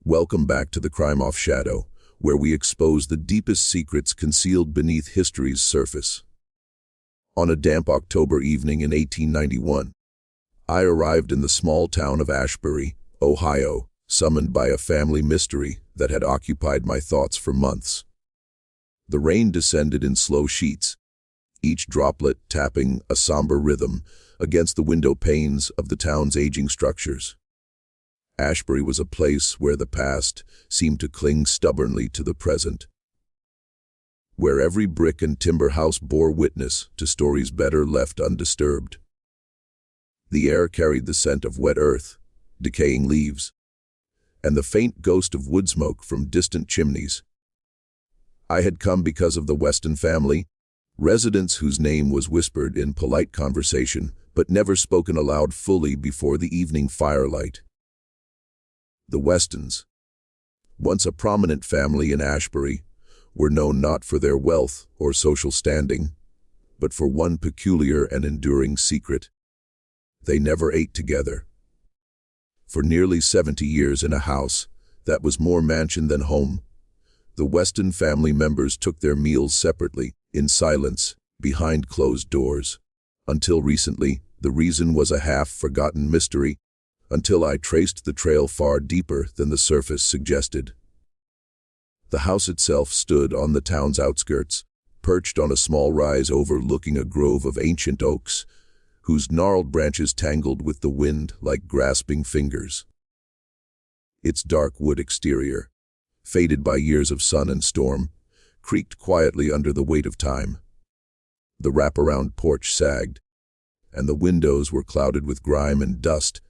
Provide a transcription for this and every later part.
Welcome back to the Crime Off Shadow, where we expose the deepest secrets concealed beneath history's surface. On a damp October evening in 1891, I arrived in the small town of Ashbury, Ohio, summoned by a family mystery that had occupied my thoughts for months. The rain descended in slow sheets, each droplet tapping a somber rhythm against the window panes of the town's aging structures. Ashbury was a place where the past seemed to cling stubbornly to the present, where every brick and timber house bore witness to stories better left undisturbed. The air carried the scent of wet earth, decaying leaves, and the faint ghost of wood smoke from distant chimneys. I had come because of the Weston family, residents whose name was whispered in polite conversation but never spoken aloud fully before the evening firelight. The Westons, once a prominent family in Ashbury, were known not for their wealth or social standing, but for one peculiar and enduring secret. They never ate together. For nearly 70 years in a house that was more mansion than home, the Weston family members took their meals separately, in silence, behind closed doors. Until recently, the reason was a half-forgotten mystery, until I traced the trail far deeper than the surface suggested. The house itself stood on the town's outskirts, perched on a small rise overlooking a grove of ancient oaks, whose gnarled branches tangled with the wind like grasping fingers. Its dark wood exterior, faded by years of sun and storm, creaked quietly under the weight of time. The wraparound porch sagged, and the windows were clouded with grime and dust,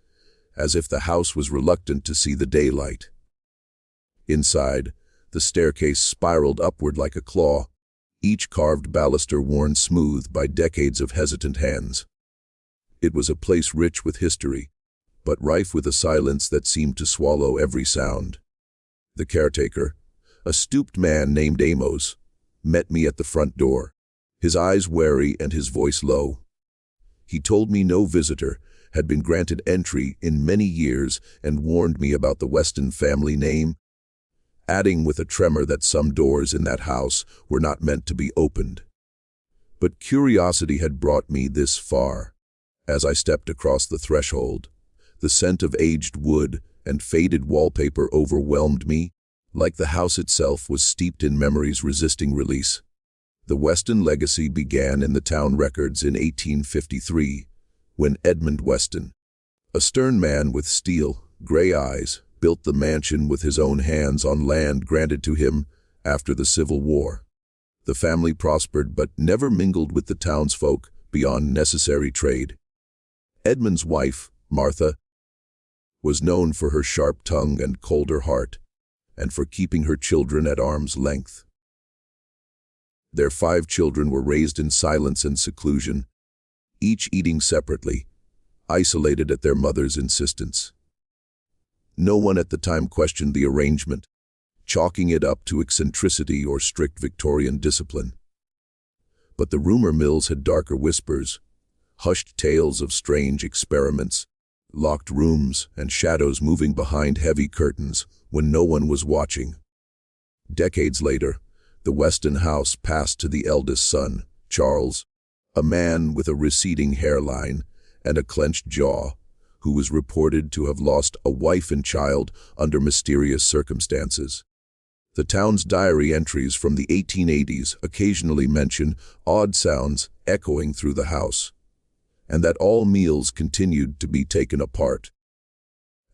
as if the house was reluctant to see the daylight. Inside, the staircase spiraled upward like a claw, each carved baluster worn smooth by decades of hesitant hands. It was a place rich with history, but rife with a silence that seemed to swallow every sound. The caretaker, a stooped man named Amos, met me at the front door, his eyes wary and his voice low. He told me no visitor had been granted entry in many years and warned me about the Weston family name, adding with a tremor that some doors in that house were not meant to be opened. But curiosity had brought me this far. As I stepped across the threshold, the scent of aged wood and faded wallpaper overwhelmed me, like the house itself was steeped in memories resisting release. The Weston legacy began in the town records in 1853, when Edmund Weston, a stern man with steel, gray eyes, built the mansion with his own hands on land granted to him after the Civil War. The family prospered but never mingled with the townsfolk beyond necessary trade. Edmund's wife, Martha, was known for her sharp tongue and colder heart, and for keeping her children at arm's length. Their 5 children were raised in silence and seclusion, each eating separately, isolated at their mother's insistence. No one at the time questioned the arrangement, chalking it up to eccentricity or strict Victorian discipline. But the rumor mills had darker whispers, hushed tales of strange experiments, locked rooms, and shadows moving behind heavy curtains when no one was watching. Decades later, the Weston house passed to the eldest son, Charles, a man with a receding hairline and a clenched jaw, who was reported to have lost a wife and child under mysterious circumstances. The town's diary entries from the 1880s occasionally mention odd sounds echoing through the house, and that all meals continued to be taken apart.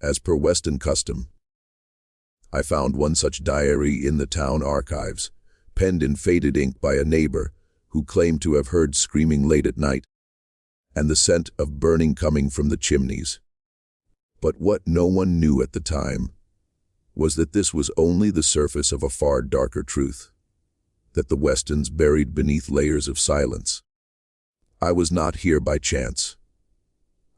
As per Weston custom, I found one such diary in the town archives, penned in faded ink by a neighbor who claimed to have heard screaming late at night, and the scent of burning coming from the chimneys. But what no one knew at the time was that this was only the surface of a far darker truth, that the Westons buried beneath layers of silence. I was not here by chance.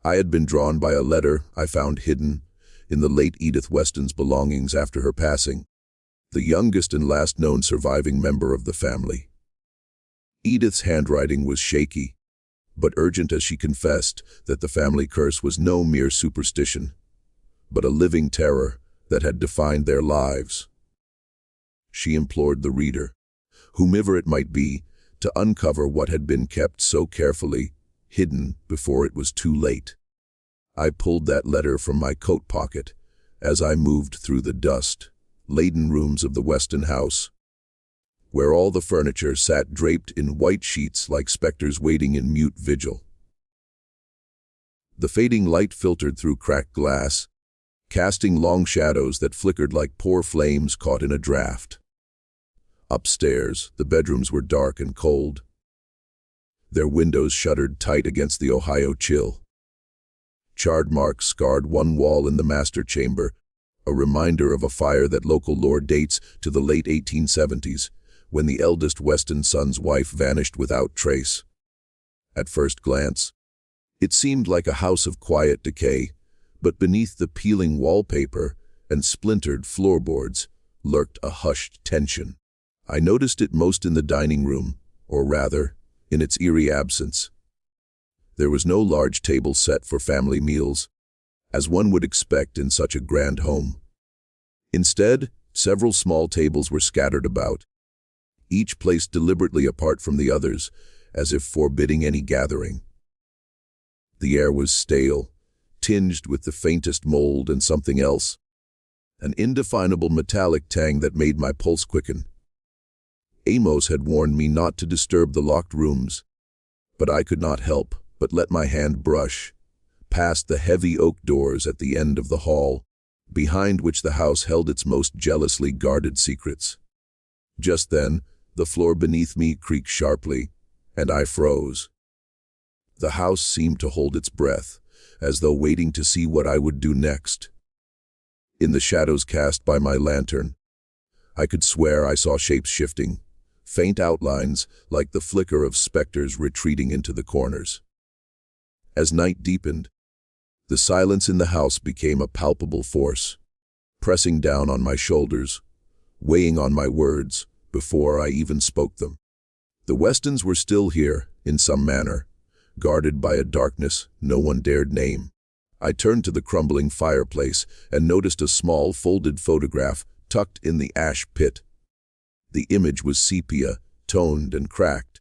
I had been drawn by a letter I found hidden in the late Edith Weston's belongings after her passing, the youngest and last known surviving member of the family. Edith's handwriting was shaky, but urgent as she confessed that the family curse was no mere superstition, but a living terror that had defined their lives. She implored the reader, whomever it might be, to uncover what had been kept so carefully hidden before it was too late. I pulled that letter from my coat pocket as I moved through the dust-laden rooms of the Weston house, where all the furniture sat draped in white sheets like specters waiting in mute vigil. The fading light filtered through cracked glass, casting long shadows that flickered like poor flames caught in a draft. Upstairs, the bedrooms were dark and cold. Their windows shuttered tight against the Ohio chill. Charred marks scarred one wall in the master chamber, a reminder of a fire that local lore dates to the late 1870s, when the eldest Weston son's wife vanished without trace. At first glance, it seemed like a house of quiet decay, but beneath the peeling wallpaper and splintered floorboards lurked a hushed tension. I noticed it most in the dining room, or rather, in its eerie absence. There was no large table set for family meals, as one would expect in such a grand home. Instead, several small tables were scattered about, each placed deliberately apart from the others, as if forbidding any gathering. The air was stale, tinged with the faintest mold and something else, an indefinable metallic tang that made my pulse quicken. Amos had warned me not to disturb the locked rooms, but I could not help but let my hand brush past the heavy oak doors at the end of the hall, behind which the house held its most jealously guarded secrets. Just then, the floor beneath me creaked sharply, and I froze. The house seemed to hold its breath, as though waiting to see what I would do next. In the shadows cast by my lantern, I could swear I saw shapes shifting, faint outlines like the flicker of specters retreating into the corners. As night deepened, the silence in the house became a palpable force, pressing down on my shoulders, weighing on my words before I even spoke them. The Westons were still here, in some manner, guarded by a darkness no one dared name. I turned to the crumbling fireplace and noticed a small folded photograph tucked in the ash pit. The image was sepia, toned and cracked,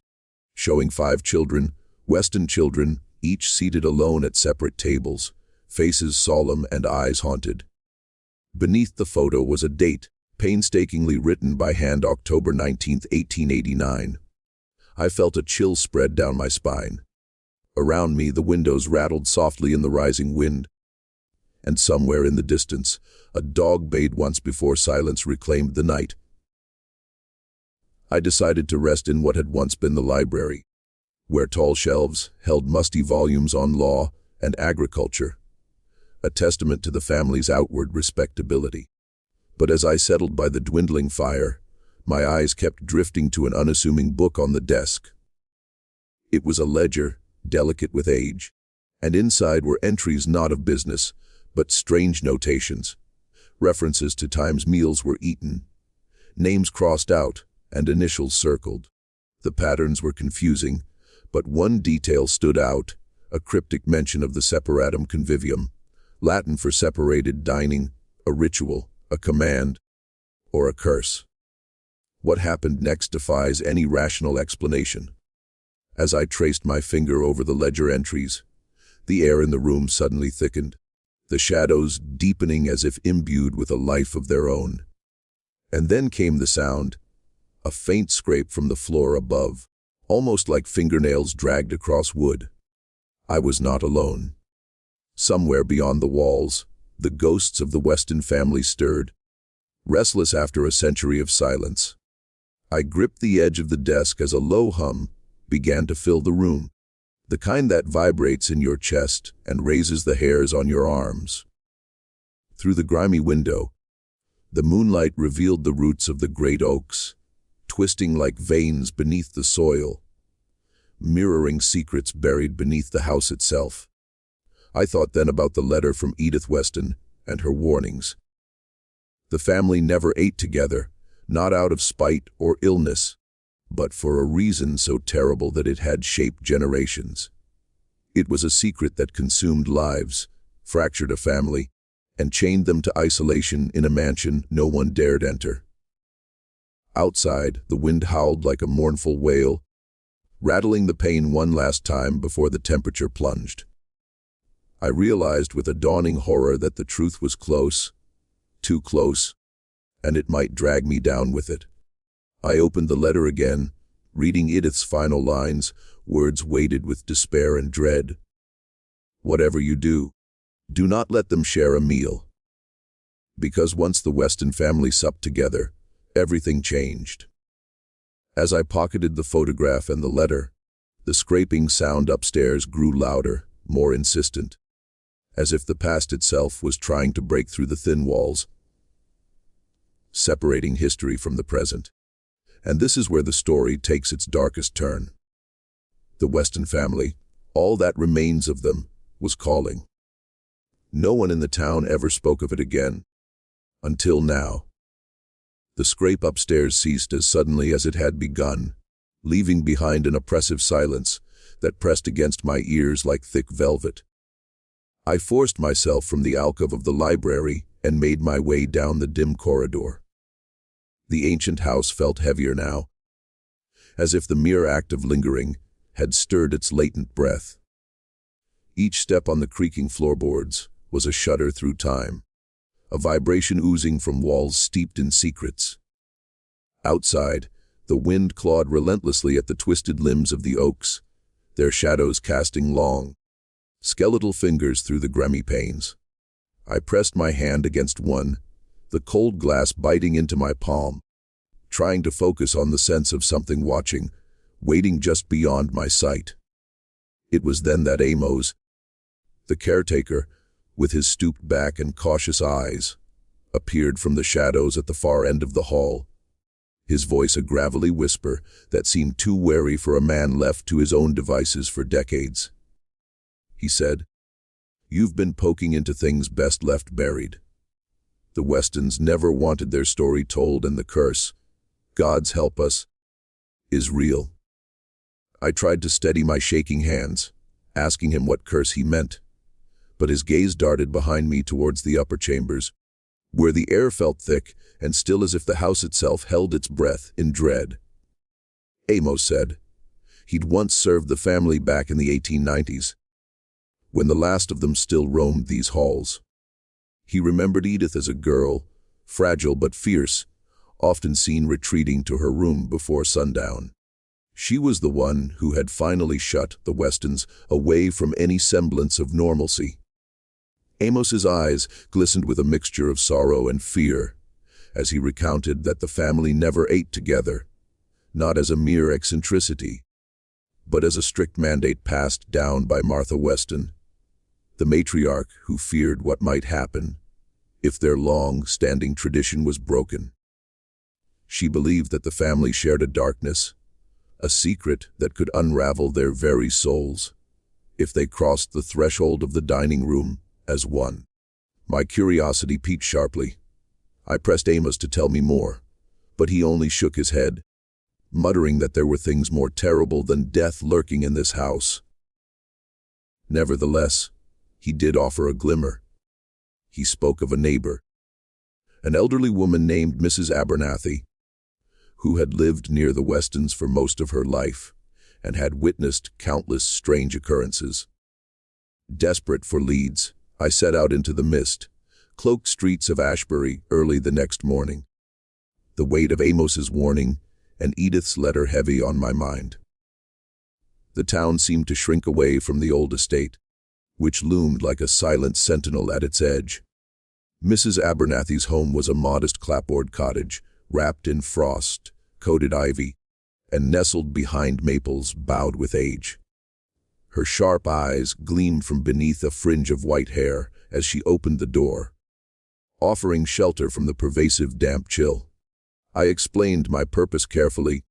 showing 5 children, Weston children, each seated alone at separate tables, faces solemn and eyes haunted. Beneath the photo was a date, painstakingly written by hand, October 19, 1889. I felt a chill spread down my spine. Around me, the windows rattled softly in the rising wind, and somewhere in the distance, a dog bayed once before silence reclaimed the night. I decided to rest in what had once been the library, where tall shelves held musty volumes on law and agriculture, a testament to the family's outward respectability. But as I settled by the dwindling fire, my eyes kept drifting to an unassuming book on the desk. It was a ledger, delicate with age, and inside were entries not of business, but strange notations. References to times meals were eaten, names crossed out, and initials circled. The patterns were confusing, but one detail stood out, a cryptic mention of the separatum convivium, Latin for separated dining, a ritual, a command, or a curse. What happened next defies any rational explanation. As I traced my finger over the ledger entries, the air in the room suddenly thickened, the shadows deepening as if imbued with a life of their own. And then came the sound, a faint scrape from the floor above, almost like fingernails dragged across wood. I was not alone. Somewhere beyond the walls, the ghosts of the Weston family stirred, restless after a century of silence. I gripped the edge of the desk as a low hum began to fill the room, the kind that vibrates in your chest and raises the hairs on your arms. Through the grimy window, the moonlight revealed the roots of the great oaks, twisting like veins beneath the soil, mirroring secrets buried beneath the house itself. I thought then about the letter from Edith Weston and her warnings. The family never ate together, not out of spite or illness, but for a reason so terrible that it had shaped generations. It was a secret that consumed lives, fractured a family, and chained them to isolation in a mansion no one dared enter. Outside, the wind howled like a mournful wail, rattling the pane one last time before the temperature plunged. I realized with a dawning horror that the truth was close, too close, and it might drag me down with it. I opened the letter again, reading Edith's final lines, words weighted with despair and dread. Whatever you do not let them share a meal. Because once the Weston family supped together, everything changed. As I pocketed the photograph and the letter, the scraping sound upstairs grew louder, more insistent, as if the past itself was trying to break through the thin walls, separating history from the present. And this is where the story takes its darkest turn. The Weston family, all that remains of them, was calling. No one in the town ever spoke of it again. Until now. The scrape upstairs ceased as suddenly as it had begun, leaving behind an oppressive silence that pressed against my ears like thick velvet. I forced myself from the alcove of the library and made my way down the dim corridor. The ancient house felt heavier now, as if the mere act of lingering had stirred its latent breath. Each step on the creaking floorboards was a shudder through time, a vibration oozing from walls steeped in secrets. Outside, the wind clawed relentlessly at the twisted limbs of the oaks, their shadows casting long, skeletal fingers through the grimy panes. I pressed my hand against one, the cold glass biting into my palm, trying to focus on the sense of something watching, waiting just beyond my sight. It was then that Amos, the caretaker, with his stooped back and cautious eyes, appeared from the shadows at the far end of the hall, his voice a gravelly whisper that seemed too wary for a man left to his own devices for decades. He said, "You've been poking into things best left buried. The Westons never wanted their story told, and the curse, God's help us, is real." I tried to steady my shaking hands, asking him what curse he meant, but his gaze darted behind me towards the upper chambers, where the air felt thick and still as if the house itself held its breath in dread. Amos said he'd once served the family back in the 1890s, when the last of them still roamed these halls. He remembered Edith as a girl, fragile but fierce, often seen retreating to her room before sundown. She was the one who had finally shut the Westons away from any semblance of normalcy. Amos's eyes glistened with a mixture of sorrow and fear as he recounted that the family never ate together, not as a mere eccentricity, but as a strict mandate passed down by Martha Weston, the matriarch who feared what might happen if their long-standing tradition was broken. She believed that the family shared a darkness, a secret that could unravel their very souls if they crossed the threshold of the dining room as one. My curiosity piqued sharply. I pressed Amos to tell me more, but he only shook his head, muttering that there were things more terrible than death lurking in this house. Nevertheless, he did offer a glimmer. He spoke of a neighbor, an elderly woman named Mrs. Abernathy, who had lived near the Westons for most of her life and had witnessed countless strange occurrences. Desperate for leads, I set out into the mist, cloaked streets of Ashbury early the next morning, the weight of Amos's warning and Edith's letter heavy on my mind. The town seemed to shrink away from the old estate, which loomed like a silent sentinel at its edge. Mrs. Abernathy's home was a modest clapboard cottage, wrapped in frost-coated ivy, and nestled behind maples bowed with age. Her sharp eyes gleamed from beneath a fringe of white hair as she opened the door, offering shelter from the pervasive damp chill. I explained my purpose carefully,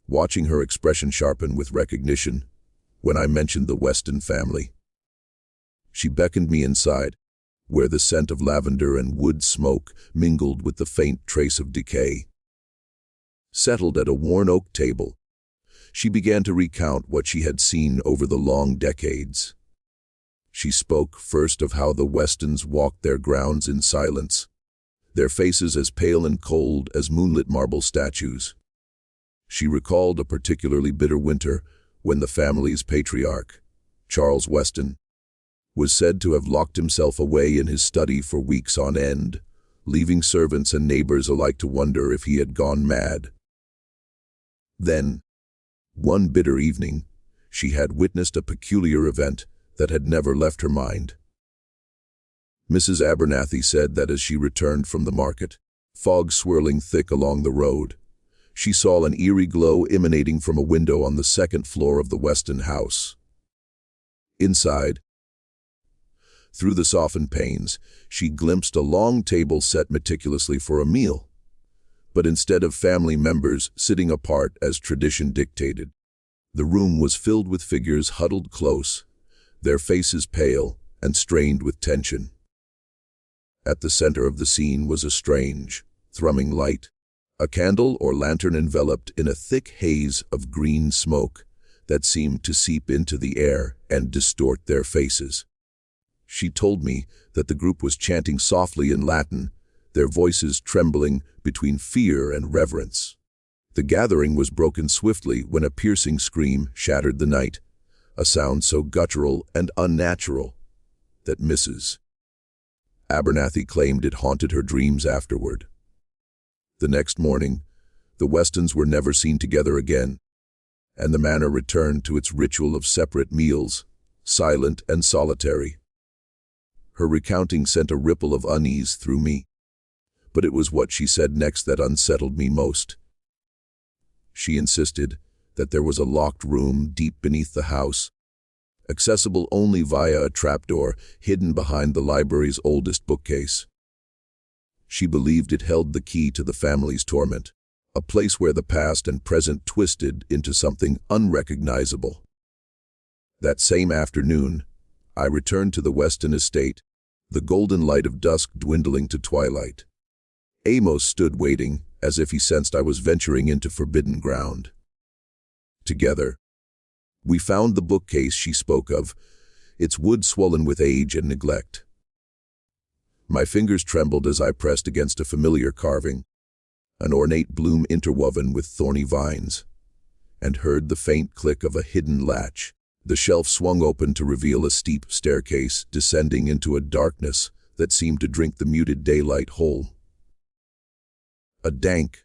watching her expression sharpen with recognition when I mentioned the Weston family. She beckoned me inside, where the scent of lavender and wood smoke mingled with the faint trace of decay. Settled at a worn oak table, she began to recount what she had seen over the long decades. She spoke first of how the Westons walked their grounds in silence, their faces as pale and cold as moonlit marble statues. She recalled a particularly bitter winter when the family's patriarch, Charles Weston, was said to have locked himself away in his study for weeks on end, leaving servants and neighbors alike to wonder if he had gone mad. Then, one bitter evening, she had witnessed a peculiar event that had never left her mind. Mrs. Abernathy said that as she returned from the market, fog swirling thick along the road, she saw an eerie glow emanating from a window on the second floor of the Weston house. Inside, through the softened panes, she glimpsed a long table set meticulously for a meal. But instead of family members sitting apart as tradition dictated, the room was filled with figures huddled close, their faces pale and strained with tension. At the center of the scene was a strange, thrumming light, a candle or lantern enveloped in a thick haze of green smoke that seemed to seep into the air and distort their faces. She told me that the group was chanting softly in Latin, their voices trembling between fear and reverence. The gathering was broken swiftly when a piercing scream shattered the night, a sound so guttural and unnatural that Mrs. Abernathy claimed it haunted her dreams afterward. The next morning, the Westons were never seen together again, and the manor returned to its ritual of separate meals, silent and solitary. Her recounting sent a ripple of unease through me, but it was what she said next that unsettled me most. She insisted that there was a locked room deep beneath the house, accessible only via a trapdoor hidden behind the library's oldest bookcase. She believed it held the key to the family's torment, a place where the past and present twisted into something unrecognizable. That same afternoon, I returned to the Weston estate, the golden light of dusk dwindling to twilight. Amos stood waiting, as if he sensed I was venturing into forbidden ground. Together, we found the bookcase she spoke of, its wood swollen with age and neglect. My fingers trembled as I pressed against a familiar carving, an ornate bloom interwoven with thorny vines, and heard the faint click of a hidden latch. The shelf swung open to reveal a steep staircase descending into a darkness that seemed to drink the muted daylight whole. A dank,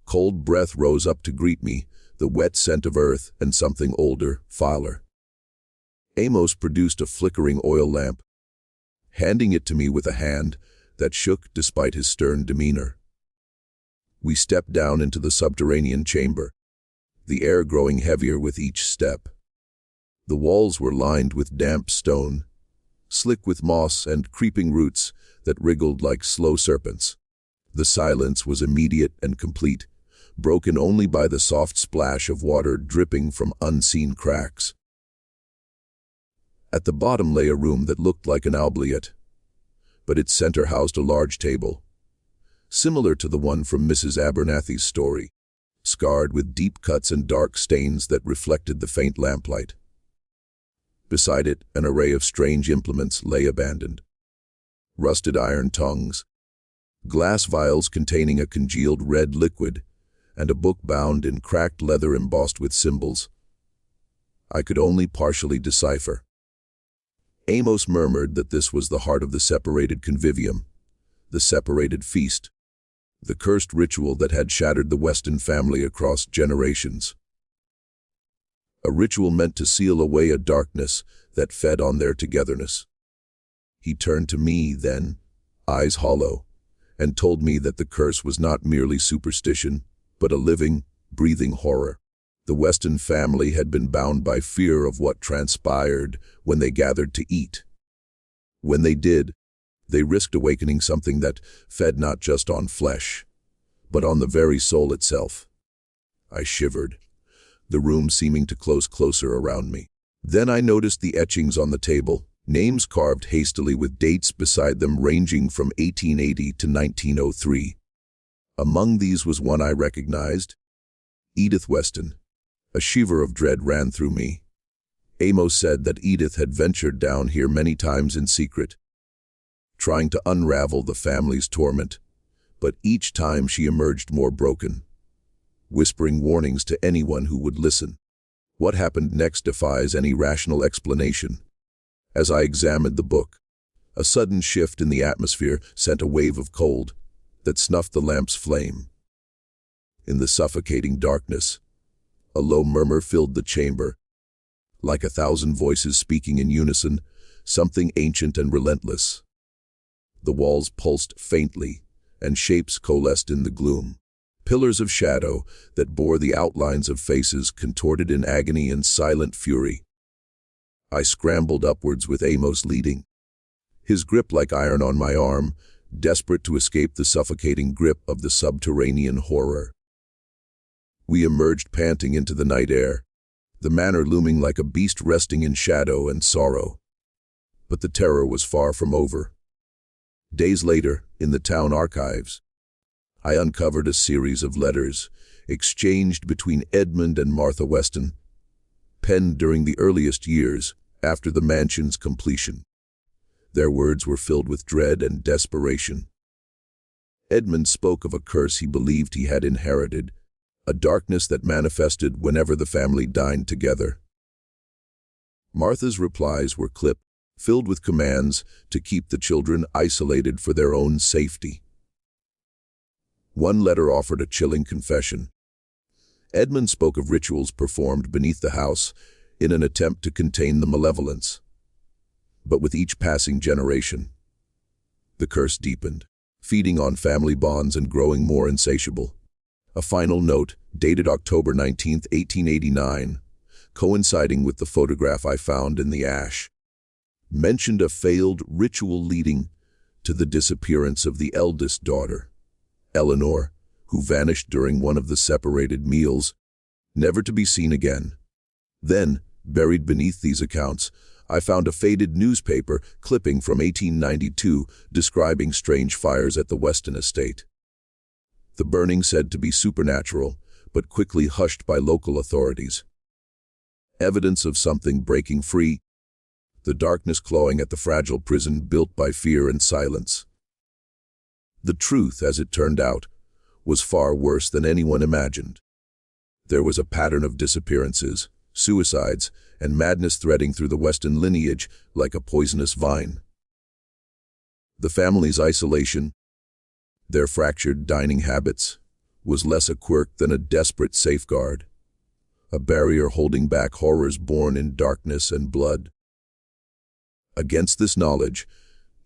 cold breath rose up to greet me, the wet scent of earth and something older, filer. Amos produced a flickering oil lamp, handing it to me with a hand that shook despite his stern demeanor. We stepped down into the subterranean chamber, the air growing heavier with each step. The walls were lined with damp stone, slick with moss and creeping roots that wriggled like slow serpents. The silence was immediate and complete, broken only by the soft splash of water dripping from unseen cracks. At the bottom lay a room that looked like an oubliette, but its center housed a large table, similar to the one from Mrs. Abernathy's story, scarred with deep cuts and dark stains that reflected the faint lamplight. Beside it, an array of strange implements lay abandoned. Rusted iron tongues, glass vials containing a congealed red liquid, and a book bound in cracked leather embossed with symbols I could only partially decipher. Amos murmured that this was the heart of the separated convivium, the separated feast, the cursed ritual that had shattered the Weston family across generations. A ritual meant to seal away a darkness that fed on their togetherness. He turned to me then, eyes hollow, and told me that the curse was not merely superstition, but a living, breathing horror. The Weston family had been bound by fear of what transpired when they gathered to eat. When they did, they risked awakening something that fed not just on flesh, but on the very soul itself. I shivered, the room seeming to close closer around me. Then I noticed the etchings on the table, names carved hastily with dates beside them ranging from 1880 to 1903. Among these was one I recognized, Edith Weston. A shiver of dread ran through me. Amos said that Edith had ventured down here many times in secret, trying to unravel the family's torment, but each time she emerged more broken, whispering warnings to anyone who would listen. What happened next defies any rational explanation. As I examined the book, a sudden shift in the atmosphere sent a wave of cold that snuffed the lamp's flame. In the suffocating darkness, a low murmur filled the chamber, like 1,000 voices speaking in unison, something ancient and relentless. The walls pulsed faintly, and shapes coalesced in the gloom. Pillars of shadow that bore the outlines of faces contorted in agony and silent fury. I scrambled upwards with Amos leading, his grip like iron on my arm, desperate to escape the suffocating grip of the subterranean horror. We emerged panting into the night air, the manor looming like a beast resting in shadow and sorrow. But the terror was far from over. Days later, in the town archives, I uncovered a series of letters exchanged between Edmund and Martha Weston, penned during the earliest years after the mansion's completion. Their words were filled with dread and desperation. Edmund spoke of a curse he believed he had inherited, a darkness that manifested whenever the family dined together. Martha's replies were clipped, filled with commands to keep the children isolated for their own safety. One letter offered a chilling confession. Edmund spoke of rituals performed beneath the house in an attempt to contain the malevolence. But with each passing generation, the curse deepened, feeding on family bonds and growing more insatiable. A final note, dated October 19, 1889, coinciding with the photograph I found in the ash, mentioned a failed ritual leading to the disappearance of the eldest daughter, Eleanor, who vanished during one of the separated meals, never to be seen again. Then, buried beneath these accounts, I found a faded newspaper clipping from 1892 describing strange fires at the Weston estate. The burning said to be supernatural, but quickly hushed by local authorities. Evidence of something breaking free, the darkness clawing at the fragile prison built by fear and silence. The truth, as it turned out, was far worse than anyone imagined. There was a pattern of disappearances, suicides, and madness threading through the Weston lineage like a poisonous vine. The family's isolation, their fractured dining habits, was less a quirk than a desperate safeguard, a barrier holding back horrors born in darkness and blood. Against this knowledge,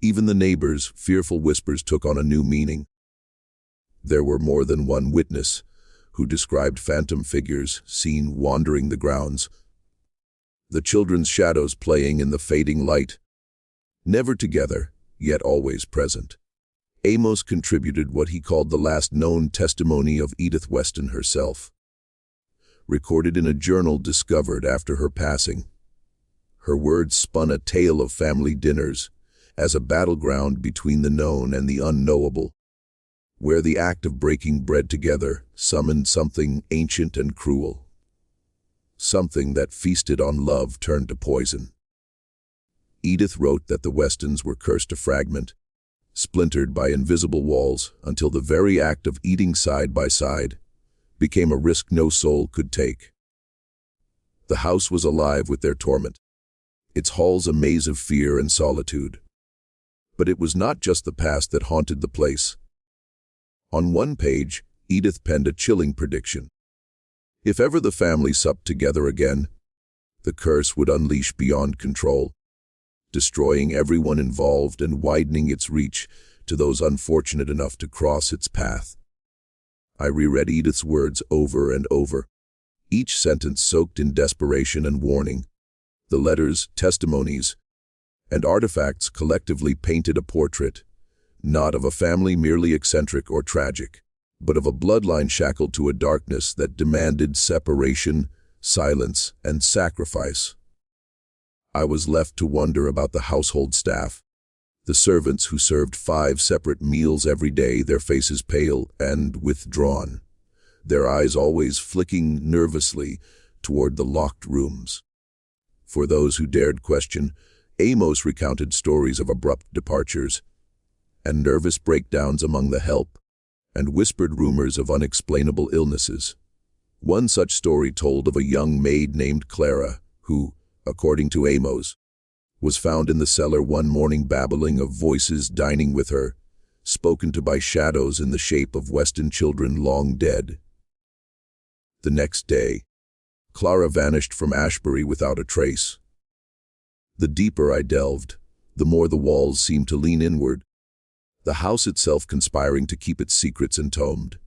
even the neighbors' fearful whispers took on a new meaning. There were more than one witness who described phantom figures seen wandering the grounds, the children's shadows playing in the fading light, never together, yet always present. Amos contributed what he called the last known testimony of Edith Weston herself, recorded in a journal discovered after her passing. Her words spun a tale of family dinners as a battleground between the known and the unknowable, where the act of breaking bread together summoned something ancient and cruel, something that feasted on love turned to poison. Edith wrote that the Westons were cursed to fragment, splintered by invisible walls until the very act of eating side by side became a risk no soul could take. The house was alive with their torment, its halls a maze of fear and solitude. But it was not just the past that haunted the place. On one page, Edith penned a chilling prediction. If ever the family supped together again, the curse would unleash beyond control, destroying everyone involved and widening its reach to those unfortunate enough to cross its path. I reread Edith's words over and over, each sentence soaked in desperation and warning. The letters, testimonies, and artifacts collectively painted a portrait, not of a family merely eccentric or tragic, but of a bloodline shackled to a darkness that demanded separation, silence, and sacrifice. I was left to wonder about the household staff, the servants who served 5 separate meals every day, their faces pale and withdrawn, their eyes always flicking nervously toward the locked rooms. For those who dared question, Amos recounted stories of abrupt departures and nervous breakdowns among the help, and whispered rumors of unexplainable illnesses. One such story told of a young maid named Clara, who, according to Amos, was found in the cellar one morning babbling of voices dining with her, spoken to by shadows in the shape of Weston children long dead. The next day, Clara vanished from Ashbury without a trace. The deeper I delved, the more the walls seemed to lean inward, the house itself conspiring to keep its secrets entombed.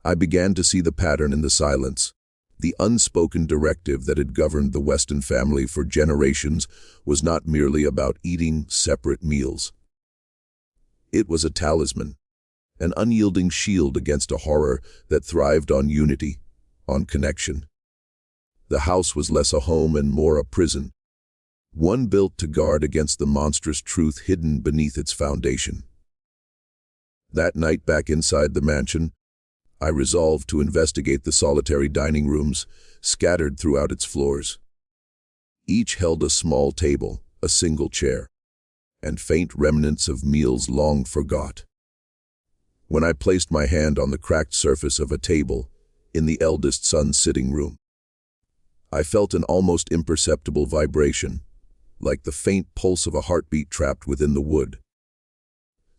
I began to see the pattern in the silence. The unspoken directive that had governed the Weston family for generations was not merely about eating separate meals. It was a talisman, an unyielding shield against a horror that thrived on unity, on connection. The house was less a home and more a prison, one built to guard against the monstrous truth hidden beneath its foundation. That night back inside the mansion, I resolved to investigate the solitary dining rooms scattered throughout its floors. Each held a small table, a single chair, and faint remnants of meals long forgot. When I placed my hand on the cracked surface of a table in the eldest son's sitting room, I felt an almost imperceptible vibration, like the faint pulse of a heartbeat trapped within the wood.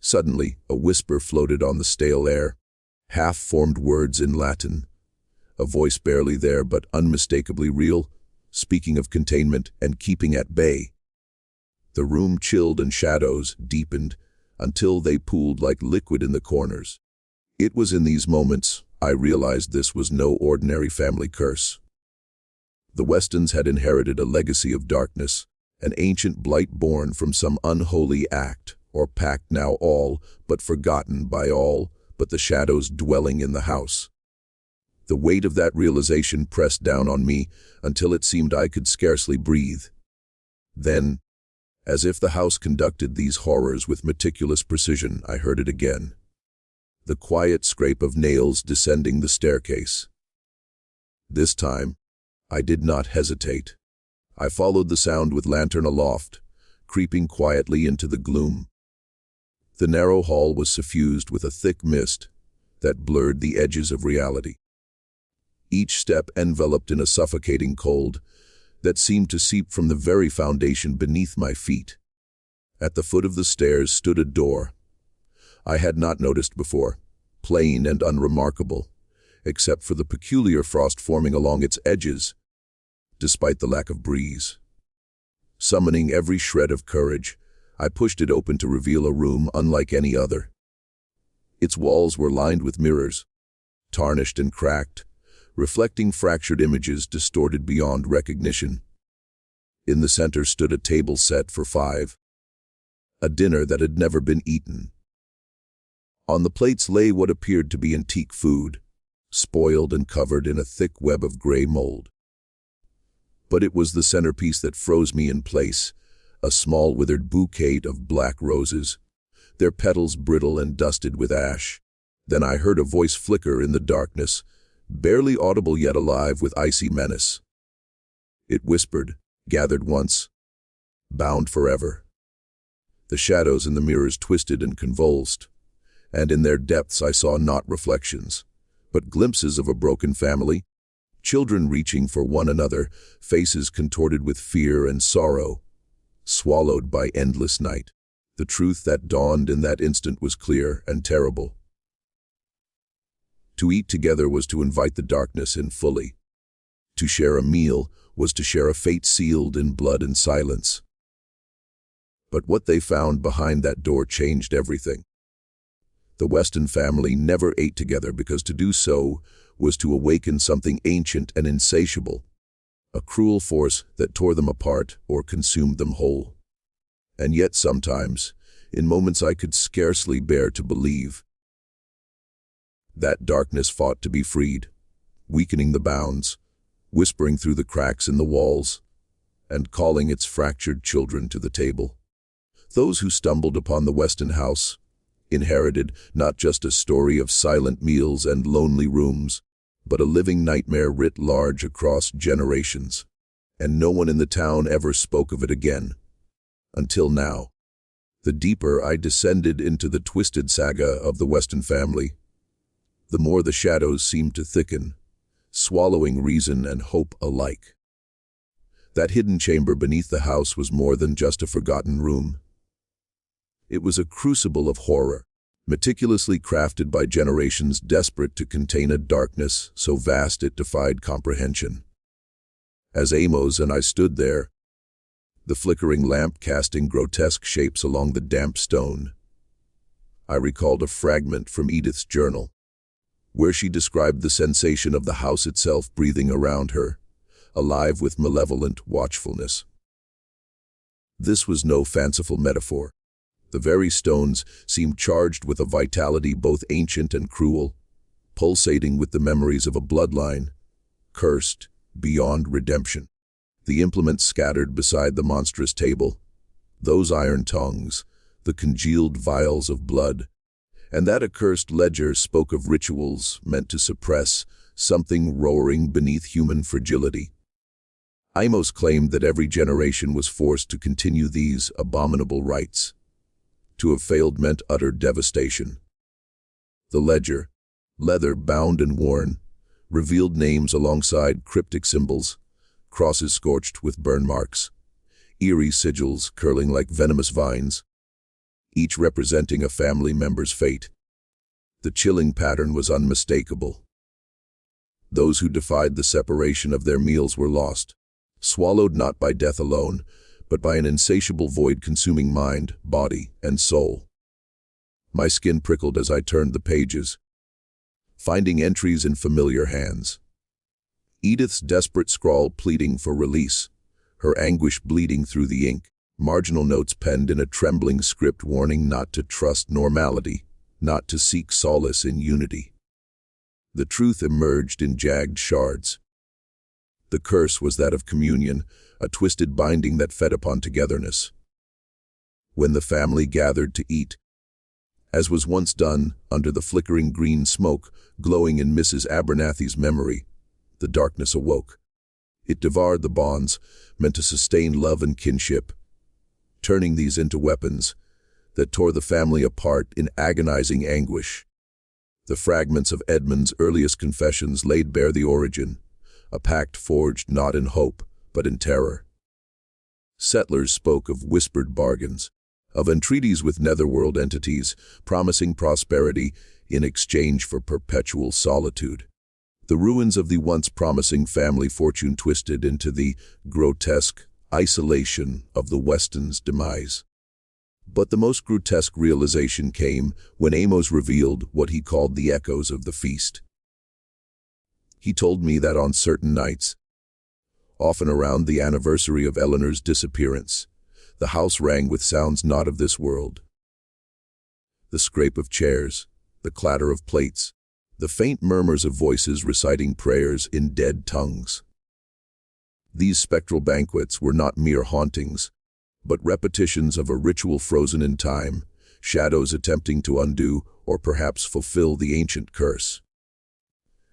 Suddenly, a whisper floated on the stale air, half-formed words in Latin, a voice barely there but unmistakably real, speaking of containment and keeping at bay. The room chilled and shadows deepened until they pooled like liquid in the corners. It was in these moments I realized this was no ordinary family curse. The Westons had inherited a legacy of darkness, an ancient blight born from some unholy act or pact now all but forgotten by all but the shadows dwelling in the house. The weight of that realization pressed down on me until it seemed I could scarcely breathe. Then, as if the house conducted these horrors with meticulous precision, I heard it again. The quiet scrape of nails descending the staircase. This time, I did not hesitate. I followed the sound with lantern aloft, creeping quietly into the gloom. The narrow hall was suffused with a thick mist that blurred the edges of reality. Each step enveloped in a suffocating cold that seemed to seep from the very foundation beneath my feet. At the foot of the stairs stood a door I had not noticed before, plain and unremarkable, except for the peculiar frost forming along its edges, despite the lack of breeze. Summoning every shred of courage, I pushed it open to reveal a room unlike any other. Its walls were lined with mirrors, tarnished and cracked, reflecting fractured images distorted beyond recognition. In the center stood a table set for 5, a dinner that had never been eaten. On the plates lay what appeared to be antique food, spoiled and covered in a thick web of gray mold. But it was the centerpiece that froze me in place, a small withered bouquet of black roses, their petals brittle and dusted with ash. Then I heard a voice flicker in the darkness, barely audible yet alive with icy menace. It whispered, gathered once, bound forever. The shadows in the mirrors twisted and convulsed, and in their depths I saw not reflections, but glimpses of a broken family, children reaching for one another, faces contorted with fear and sorrow, swallowed by endless night. The truth that dawned in that instant was clear and terrible. To eat together was to invite the darkness in fully. To share a meal was to share a fate sealed in blood and silence. But what they found behind that door changed everything. The Weston family never ate together because to do so was to awaken something ancient and insatiable, a cruel force that tore them apart or consumed them whole. And yet sometimes, in moments I could scarcely bear to believe, that darkness fought to be freed, weakening the bounds, whispering through the cracks in the walls, and calling its fractured children to the table. Those who stumbled upon the Weston house inherited not just a story of silent meals and lonely rooms, but a living nightmare writ large across generations. and no one in the town ever spoke of it again. Until now. The deeper I descended into the twisted saga of the Weston family, the more the shadows seemed to thicken, swallowing reason and hope alike. That hidden chamber beneath the house was more than just a forgotten room. It was a crucible of horror, meticulously crafted by generations desperate to contain a darkness so vast it defied comprehension. As Amos and I stood there, the flickering lamp casting grotesque shapes along the damp stone, I recalled a fragment from Edith's journal, where she described the sensation of the house itself breathing around her, alive with malevolent watchfulness. This was no fanciful metaphor. The very stones seemed charged with a vitality both ancient and cruel, pulsating with the memories of a bloodline, cursed beyond redemption. The implements scattered beside the monstrous table, those iron tongs, the congealed vials of blood, and that accursed ledger spoke of rituals meant to suppress something roaring beneath human fragility. Amos claimed that every generation was forced to continue these abominable rites. To have failed meant utter devastation. The ledger, leather-bound and worn, revealed names alongside cryptic symbols, crosses scorched with burn marks, eerie sigils curling like venomous vines, each representing a family member's fate. The chilling pattern was unmistakable. Those who defied the separation of their meals were lost, swallowed not by death alone, but by an insatiable void consuming mind, body, and soul. My skin prickled as I turned the pages, finding entries in familiar hands. Edith's desperate scrawl pleading for release, her anguish bleeding through the ink, marginal notes penned in a trembling script warning not to trust normality, not to seek solace in unity. The truth emerged in jagged shards. The curse was that of communion, a twisted binding that fed upon togetherness. When the family gathered to eat, as was once done under the flickering green smoke glowing in Mrs. Abernathy's memory, the darkness awoke. It devoured the bonds meant to sustain love and kinship, turning these into weapons that tore the family apart in agonizing anguish. The fragments of Edmund's earliest confessions laid bare the origin, a pact forged not in hope, but in terror. Settlers spoke of whispered bargains, of entreaties with netherworld entities promising prosperity in exchange for perpetual solitude. The ruins of the once promising family fortune twisted into the grotesque isolation of the Westons' demise. But the most grotesque realization came when Amos revealed what he called the echoes of the feast. He told me that on certain nights, often around the anniversary of Eleanor's disappearance, the house rang with sounds not of this world. The scrape of chairs, the clatter of plates, the faint murmurs of voices reciting prayers in dead tongues. These spectral banquets were not mere hauntings, but repetitions of a ritual frozen in time, shadows attempting to undo or perhaps fulfill the ancient curse.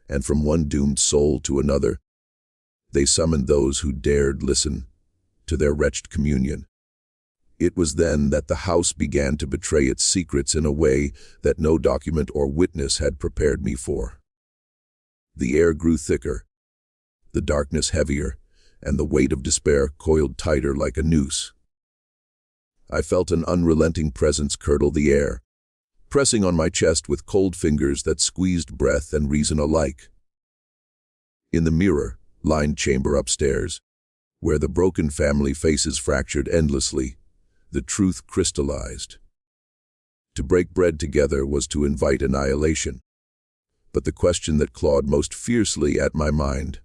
And from one doomed soul to another, they summoned those who dared listen to their wretched communion. It was then that the house began to betray its secrets in a way that no document or witness had prepared me for. The air grew thicker, the darkness heavier, and the weight of despair coiled tighter like a noose. I felt an unrelenting presence curdle the air, pressing on my chest with cold fingers that squeezed breath and reason alike. In the mirror-lined chamber upstairs, where the broken family faces fractured endlessly, the truth crystallized. To break bread together was to invite annihilation. But the question that clawed most fiercely at my mind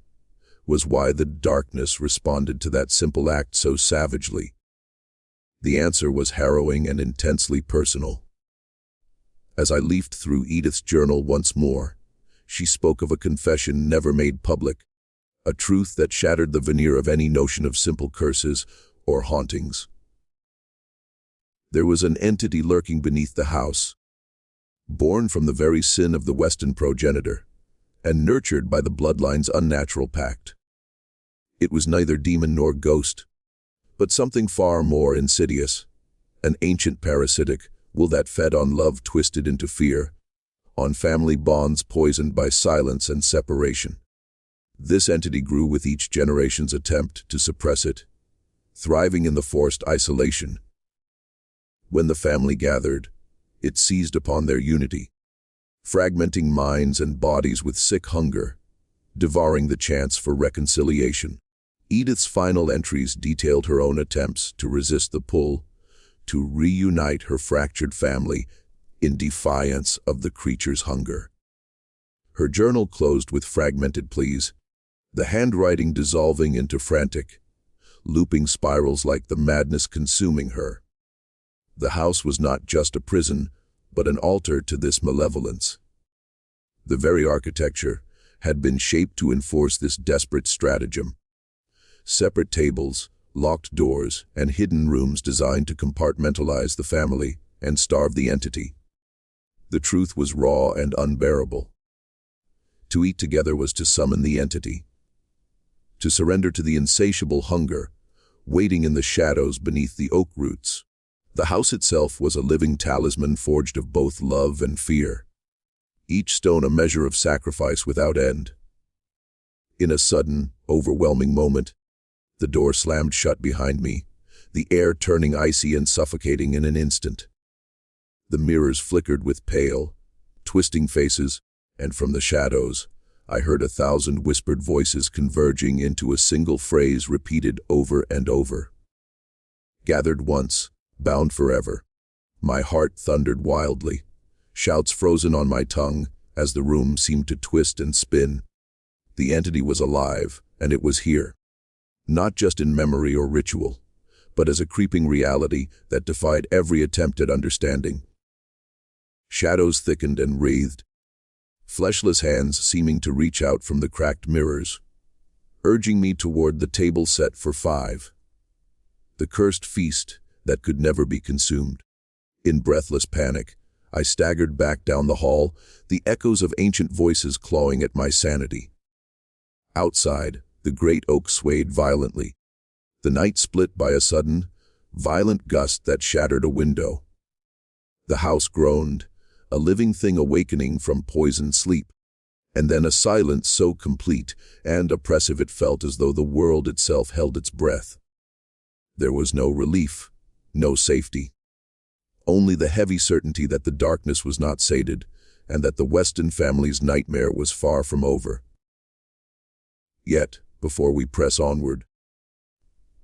was why the darkness responded to that simple act so savagely. The answer was harrowing and intensely personal. As I leafed through Edith's journal once more, she spoke of a confession never made public, a truth that shattered the veneer of any notion of simple curses or hauntings. There was an entity lurking beneath the house, born from the very sin of the Weston progenitor, and nurtured by the bloodline's unnatural pact. It was neither demon nor ghost, but something far more insidious, an ancient parasitic will that fed on love twisted into fear, on family bonds poisoned by silence and separation. This entity grew with each generation's attempt to suppress it, thriving in the forced isolation. When the family gathered, it seized upon their unity, fragmenting minds and bodies with sick hunger, devouring the chance for reconciliation. Edith's final entries detailed her own attempts to resist the pull, to reunite her fractured family in defiance of the creature's hunger. Her journal closed with fragmented pleas, the handwriting dissolving into frantic, looping spirals like the madness consuming her. The house was not just a prison, but an altar to this malevolence. The very architecture had been shaped to enforce this desperate stratagem. Separate tables, locked doors, and hidden rooms designed to compartmentalize the family and starve the entity. The truth was raw and unbearable. To eat together was to summon the entity, to surrender to the insatiable hunger, waiting in the shadows beneath the oak roots. The house itself was a living talisman forged of both love and fear, each stone a measure of sacrifice without end. In a sudden, overwhelming moment, the door slammed shut behind me, the air turning icy and suffocating in an instant. The mirrors flickered with pale, twisting faces, and from the shadows, I heard 1,000 whispered voices converging into a single phrase repeated over and over. Gathered once, bound forever. My heart thundered wildly, shouts frozen on my tongue as the room seemed to twist and spin. The entity was alive, and it was here. Not just in memory or ritual, but as a creeping reality that defied every attempt at understanding. Shadows thickened and wreathed, fleshless hands seeming to reach out from the cracked mirrors, urging me toward the table set for 5. The cursed feast that could never be consumed. In breathless panic, I staggered back down the hall, the echoes of ancient voices clawing at my sanity. Outside, the great oak swayed violently. The night split by a sudden, violent gust that shattered a window. The house groaned, a living thing awakening from poisoned sleep, and then a silence so complete and oppressive it felt as though the world itself held its breath. There was no relief, no safety. Only the heavy certainty that the darkness was not sated, and that the Weston family's nightmare was far from over. Yet, before we press onward,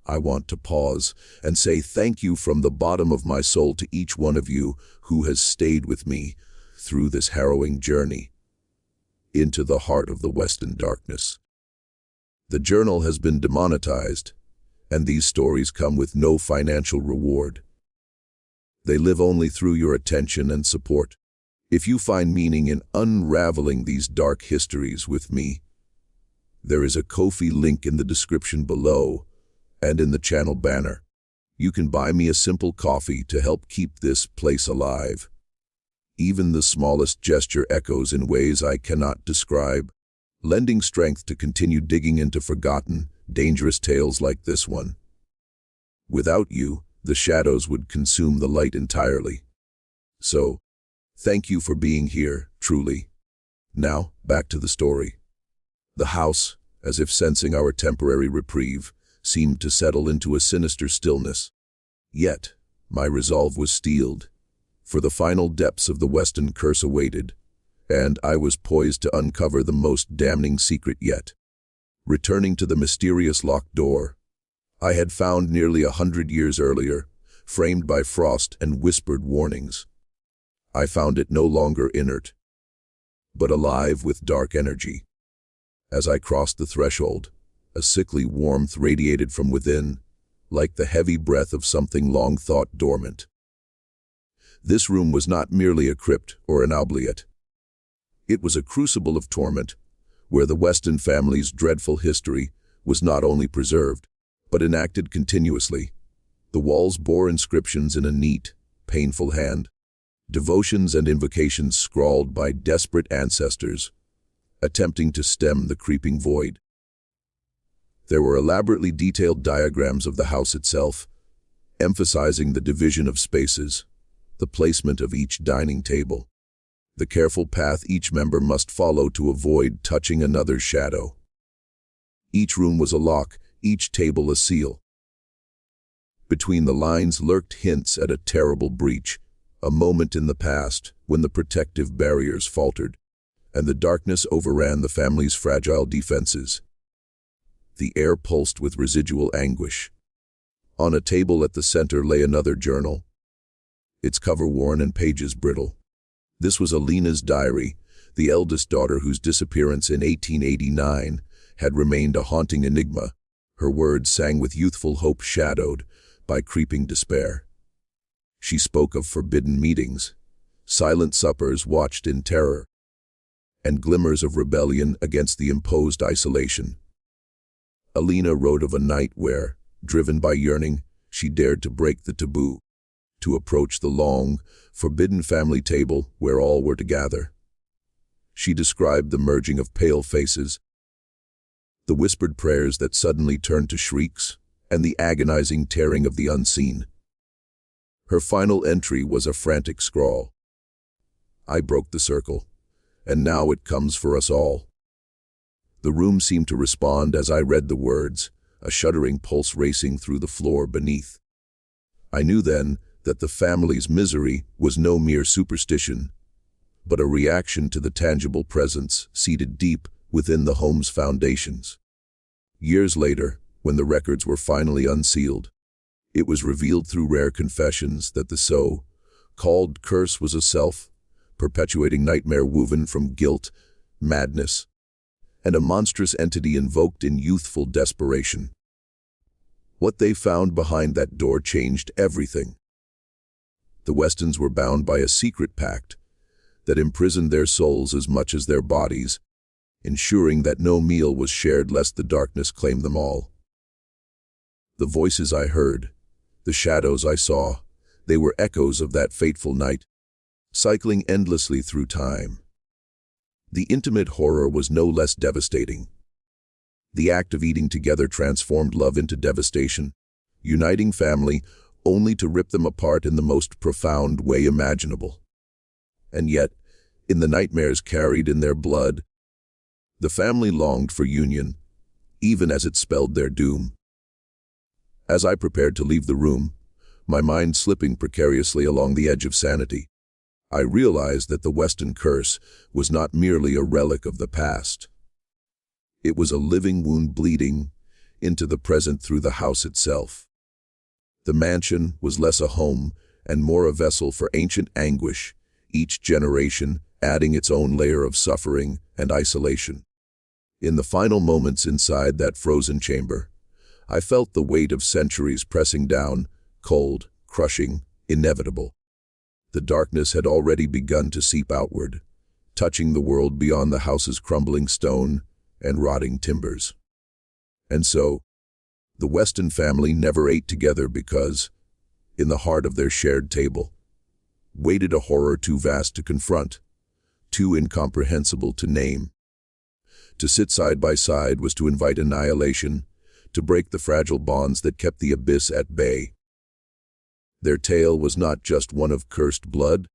I want to pause and say thank you from the bottom of my soul to each one of you who has stayed with me through this harrowing journey into the heart of the Weston darkness. The journal has been demonetized, and these stories come with no financial reward. They live only through your attention and support. If you find meaning in unraveling these dark histories with me, there is a Ko-fi link in the description below and in the channel banner. You can buy me a simple coffee to help keep this place alive. Even the smallest gesture echoes in ways I cannot describe, lending strength to continue digging into forgotten, dangerous tales like this one. Without you, the shadows would consume the light entirely. So, thank you for being here, truly. Now, back to the story. The house, as if sensing our temporary reprieve, seemed to settle into a sinister stillness. Yet, my resolve was steeled, for the final depths of the Weston curse awaited, and I was poised to uncover the most damning secret yet. Returning to the mysterious locked door, I had found nearly 100 years earlier, framed by frost and whispered warnings. I found it no longer inert, but alive with dark energy. As I crossed the threshold, a sickly warmth radiated from within, like the heavy breath of something long thought dormant. This room was not merely a crypt or an oubliette. It was a crucible of torment, where the Weston family's dreadful history was not only preserved, but enacted continuously. The walls bore inscriptions in a neat, painful hand, devotions and invocations scrawled by desperate ancestors, attempting to stem the creeping void. There were elaborately detailed diagrams of the house itself, emphasizing the division of spaces, the placement of each dining table, the careful path each member must follow to avoid touching another's shadow. Each room was a lock, each table a seal. Between the lines lurked hints at a terrible breach, a moment in the past when the protective barriers faltered, and the darkness overran the family's fragile defenses. The air pulsed with residual anguish. On a table at the center lay another journal, its cover worn and pages brittle. This was Alina's diary, the eldest daughter whose disappearance in 1889 had remained a haunting enigma. Her words sang with youthful hope shadowed by creeping despair. She spoke of forbidden meetings, silent suppers watched in terror, and glimmers of rebellion against the imposed isolation. Alina wrote of a night where, driven by yearning, she dared to break the taboo, to approach the long, forbidden family table where all were to gather. She described the merging of pale faces, the whispered prayers that suddenly turned to shrieks, and the agonizing tearing of the unseen. Her final entry was a frantic scrawl. I broke the circle, and now it comes for us all. The room seemed to respond as I read the words, a shuddering pulse racing through the floor beneath. I knew then that the family's misery was no mere superstition, but a reaction to the tangible presence seated deep within the home's foundations. Years later, when the records were finally unsealed, it was revealed through rare confessions that the so-called curse was a self-perpetuating nightmare woven from guilt, madness, and a monstrous entity invoked in youthful desperation. What they found behind that door changed everything. The Westons were bound by a secret pact that imprisoned their souls as much as their bodies, ensuring that no meal was shared lest the darkness claim them all. The voices I heard, the shadows I saw, they were echoes of that fateful night, cycling endlessly through time. The intimate horror was no less devastating. The act of eating together transformed love into devastation, uniting family only to rip them apart in the most profound way imaginable. And yet, in the nightmares carried in their blood, the family longed for union, even as it spelled their doom. As I prepared to leave the room, my mind slipping precariously along the edge of sanity, I realized that the Weston curse was not merely a relic of the past. It was a living wound bleeding into the present through the house itself. The mansion was less a home and more a vessel for ancient anguish, each generation adding its own layer of suffering and isolation. In the final moments inside that frozen chamber, I felt the weight of centuries pressing down, cold, crushing, inevitable. The darkness had already begun to seep outward, touching the world beyond the house's crumbling stone and rotting timbers. And so, the Weston family never ate together because, in the heart of their shared table, waited a horror too vast to confront, too incomprehensible to name. To sit side by side was to invite annihilation, to break the fragile bonds that kept the abyss at bay. Their tale was not just one of cursed blood,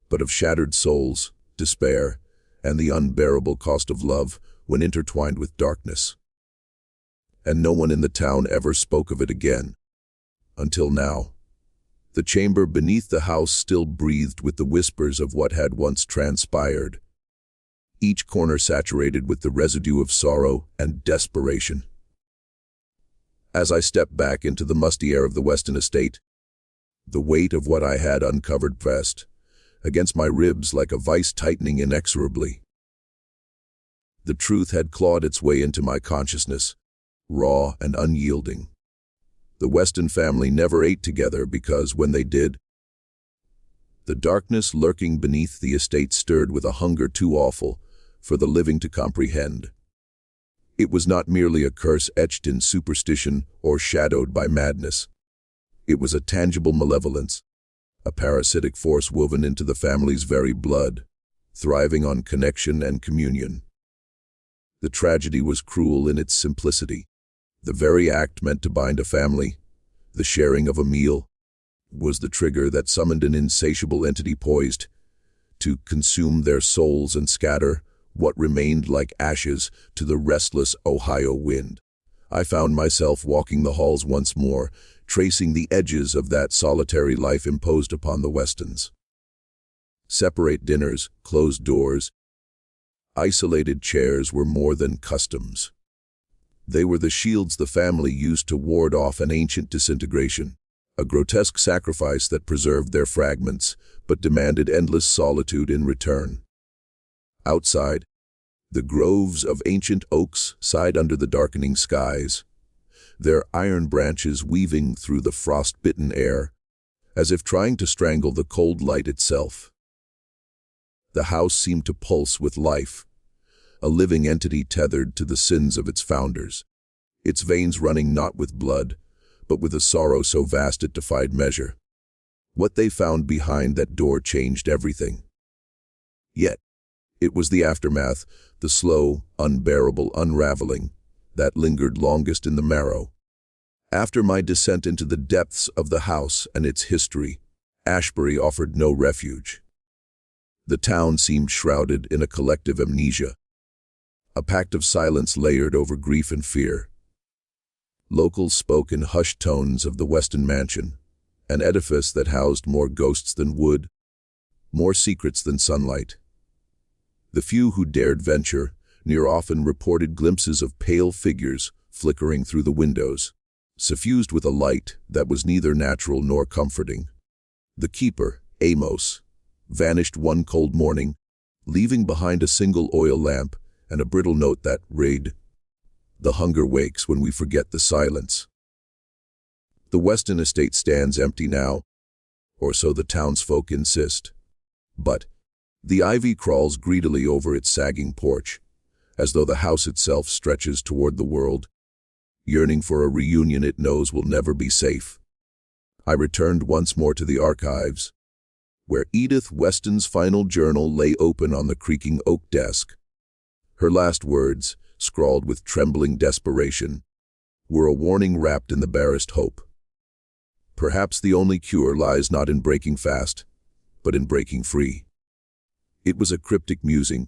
but of shattered souls, despair, and the unbearable cost of love when intertwined with darkness. And no one in the town ever spoke of it again. Until now. The chamber beneath the house still breathed with the whispers of what had once transpired, each corner saturated with the residue of sorrow and desperation. As I stepped back into the musty air of the Weston estate, the weight of what I had uncovered pressed against my ribs like a vice tightening inexorably. The truth had clawed its way into my consciousness, raw and unyielding. The Weston family never ate together because when they did, the darkness lurking beneath the estate stirred with a hunger too awful for the living to comprehend. It was not merely a curse etched in superstition or shadowed by madness. It was a tangible malevolence, a parasitic force woven into the family's very blood, thriving on connection and communion. The tragedy was cruel in its simplicity. The very act meant to bind a family, the sharing of a meal, was the trigger that summoned an insatiable entity poised to consume their souls and scatter what remained like ashes to the restless Ohio wind. I found myself walking the halls once more, tracing the edges of that solitary life imposed upon the Westons. Separate dinners, closed doors, isolated chairs were more than customs. They were the shields the family used to ward off an ancient disintegration, a grotesque sacrifice that preserved their fragments, but demanded endless solitude in return. Outside, the groves of ancient oaks sighed under the darkening skies, their iron branches weaving through the frost-bitten air, as if trying to strangle the cold light itself. The house seemed to pulse with life, a living entity tethered to the sins of its founders, its veins running not with blood, but with a sorrow so vast it defied measure. What they found behind that door changed everything. Yet, it was the aftermath, the slow, unbearable unraveling, that lingered longest in the marrow. After my descent into the depths of the house and its history, Ashbury offered no refuge. The town seemed shrouded in a collective amnesia, a pact of silence layered over grief and fear. Locals spoke in hushed tones of the Weston Mansion, an edifice that housed more ghosts than wood, more secrets than sunlight. The few who dared venture near often reported glimpses of pale figures flickering through the windows, suffused with a light that was neither natural nor comforting. The keeper, Amos, vanished one cold morning, leaving behind a single oil lamp and a brittle note that read, "The hunger wakes when we forget the silence." The Weston estate stands empty now, or so the townsfolk insist. But the ivy crawls greedily over its sagging porch, as though the house itself stretches toward the world, yearning for a reunion it knows will never be safe. I returned once more to the archives, where Edith Weston's final journal lay open on the creaking oak desk. Her last words, scrawled with trembling desperation, were a warning wrapped in the barest hope. Perhaps the only cure lies not in breaking fast, but in breaking free. It was a cryptic musing,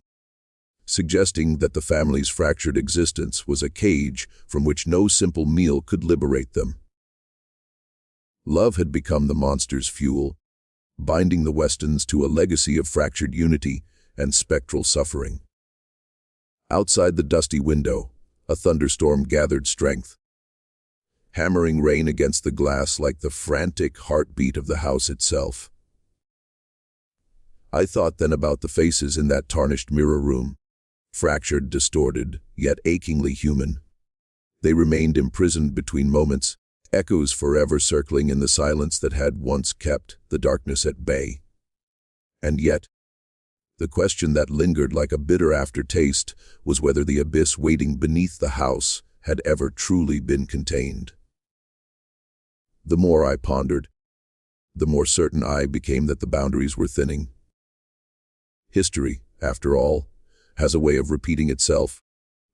suggesting that the family's fractured existence was a cage from which no simple meal could liberate them. Love had become the monster's fuel, binding the Westons to a legacy of fractured unity and spectral suffering. Outside the dusty window, a thunderstorm gathered strength, hammering rain against the glass like the frantic heartbeat of the house itself. I thought then about the faces in that tarnished mirror room, fractured, distorted, yet achingly human. They remained imprisoned between moments, echoes forever circling in the silence that had once kept the darkness at bay. And yet, the question that lingered like a bitter aftertaste was whether the abyss waiting beneath the house had ever truly been contained. The more I pondered, the more certain I became that the boundaries were thinning. History, after all, has a way of repeating itself,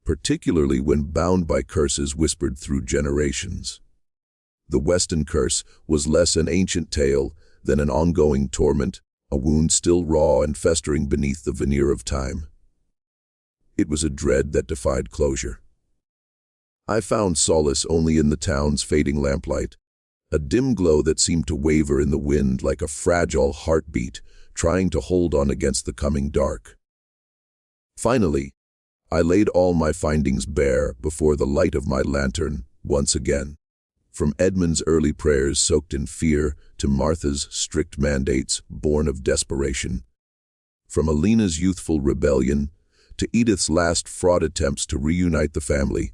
particularly when bound by curses whispered through generations. The Weston curse was less an ancient tale than an ongoing torment, a wound still raw and festering beneath the veneer of time. It was a dread that defied closure. I found solace only in the town's fading lamplight, a dim glow that seemed to waver in the wind like a fragile heartbeat trying to hold on against the coming dark. Finally, I laid all my findings bare before the light of my lantern once again. From Edmund's early prayers soaked in fear to Martha's strict mandates born of desperation. From Alina's youthful rebellion to Edith's last fraught attempts to reunite the family.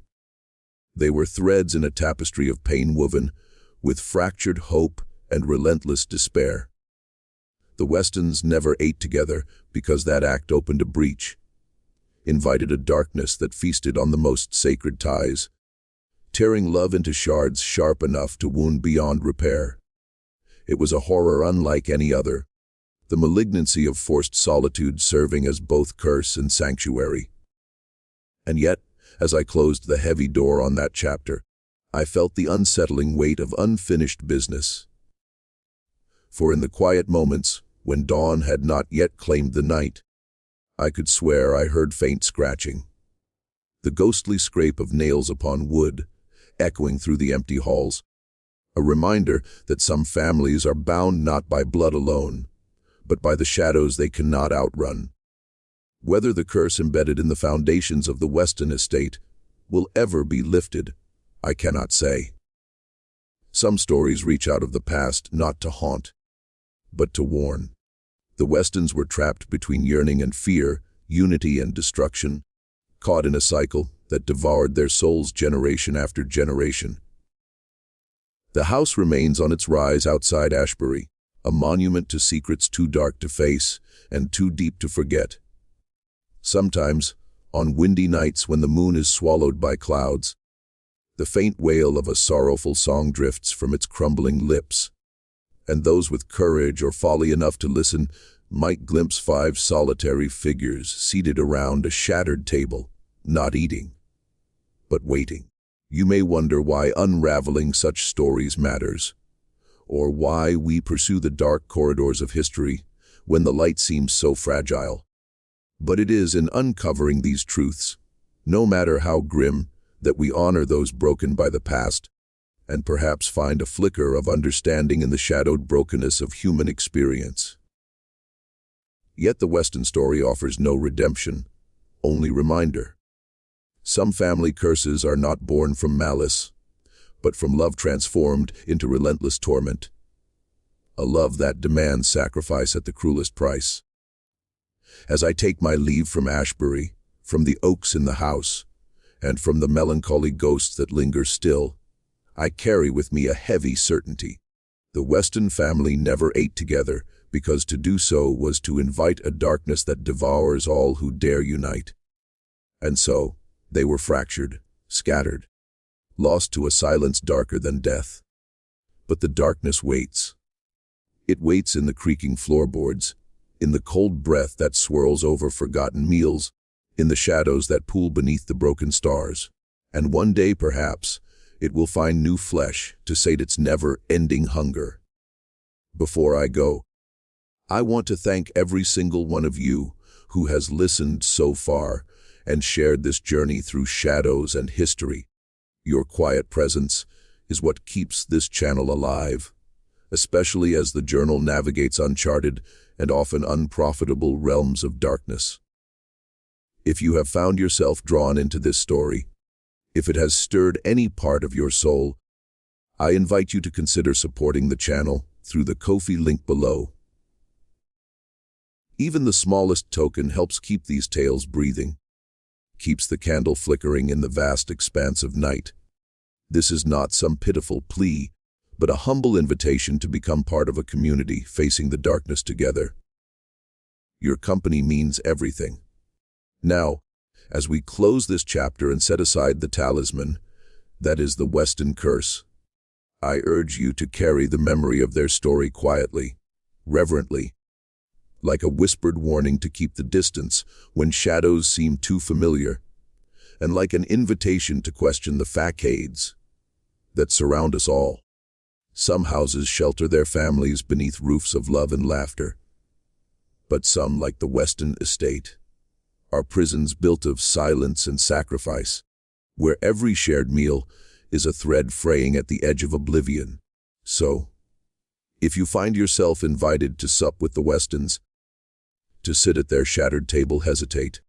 They were threads in a tapestry of pain woven with fractured hope and relentless despair. The Westons never ate together because that act opened a breach, invited a darkness that feasted on the most sacred ties, tearing love into shards sharp enough to wound beyond repair. It was a horror unlike any other, the malignancy of forced solitude serving as both curse and sanctuary. And yet, as I closed the heavy door on that chapter, I felt the unsettling weight of unfinished business. For in the quiet moments, when dawn had not yet claimed the night, I could swear I heard faint scratching. The ghostly scrape of nails upon wood, echoing through the empty halls, a reminder that some families are bound not by blood alone, but by the shadows they cannot outrun. Whether the curse embedded in the foundations of the Weston estate will ever be lifted, I cannot say. Some stories reach out of the past not to haunt, but to warn. The Westons were trapped between yearning and fear, unity and destruction, caught in a cycle that devoured their souls generation after generation. The house remains on its rise outside Ashbury, a monument to secrets too dark to face and too deep to forget. Sometimes, on windy nights when the moon is swallowed by clouds, the faint wail of a sorrowful song drifts from its crumbling lips, and those with courage or folly enough to listen might glimpse 5 solitary figures seated around a shattered table, not eating, but waiting. You may wonder why unraveling such stories matters, or why we pursue the dark corridors of history when the light seems so fragile. But it is in uncovering these truths, no matter how grim, that we honor those broken by the past, and perhaps find a flicker of understanding in the shadowed brokenness of human experience. Yet the Weston story offers no redemption, only reminder. Some family curses are not born from malice, but from love transformed into relentless torment. A love that demands sacrifice at the cruelest price. As I take my leave from Ashbury, from the oaks in the house, and from the melancholy ghosts that linger still, I carry with me a heavy certainty. The Weston family never ate together, because to do so was to invite a darkness that devours all who dare unite. And so, they were fractured, scattered, lost to a silence darker than death. But the darkness waits. It waits in the creaking floorboards, in the cold breath that swirls over forgotten meals, in the shadows that pool beneath the broken stars. And one day, perhaps, it will find new flesh to sate its never-ending hunger. Before I go, I want to thank every single one of you who has listened so far and shared this journey through shadows and history. Your quiet presence is what keeps this channel alive, especially as the journal navigates uncharted and often unprofitable realms of darkness. If you have found yourself drawn into this story, if it has stirred any part of your soul, I invite you to consider supporting the channel through the Ko-fi link below. Even the smallest token helps keep these tales breathing, keeps the candle flickering in the vast expanse of night. This is not some pitiful plea, but a humble invitation to become part of a community facing the darkness together. Your company means everything. Now, as we close this chapter and set aside the talisman, that is the Weston curse, I urge you to carry the memory of their story quietly, reverently, like a whispered warning to keep the distance when shadows seem too familiar, and like an invitation to question the facades that surround us all. Some houses shelter their families beneath roofs of love and laughter, but some, like the Weston estate, are prisons built of silence and sacrifice, where every shared meal is a thread fraying at the edge of oblivion. So, if you find yourself invited to sup with the Westons, to sit at their shattered table, hesitate.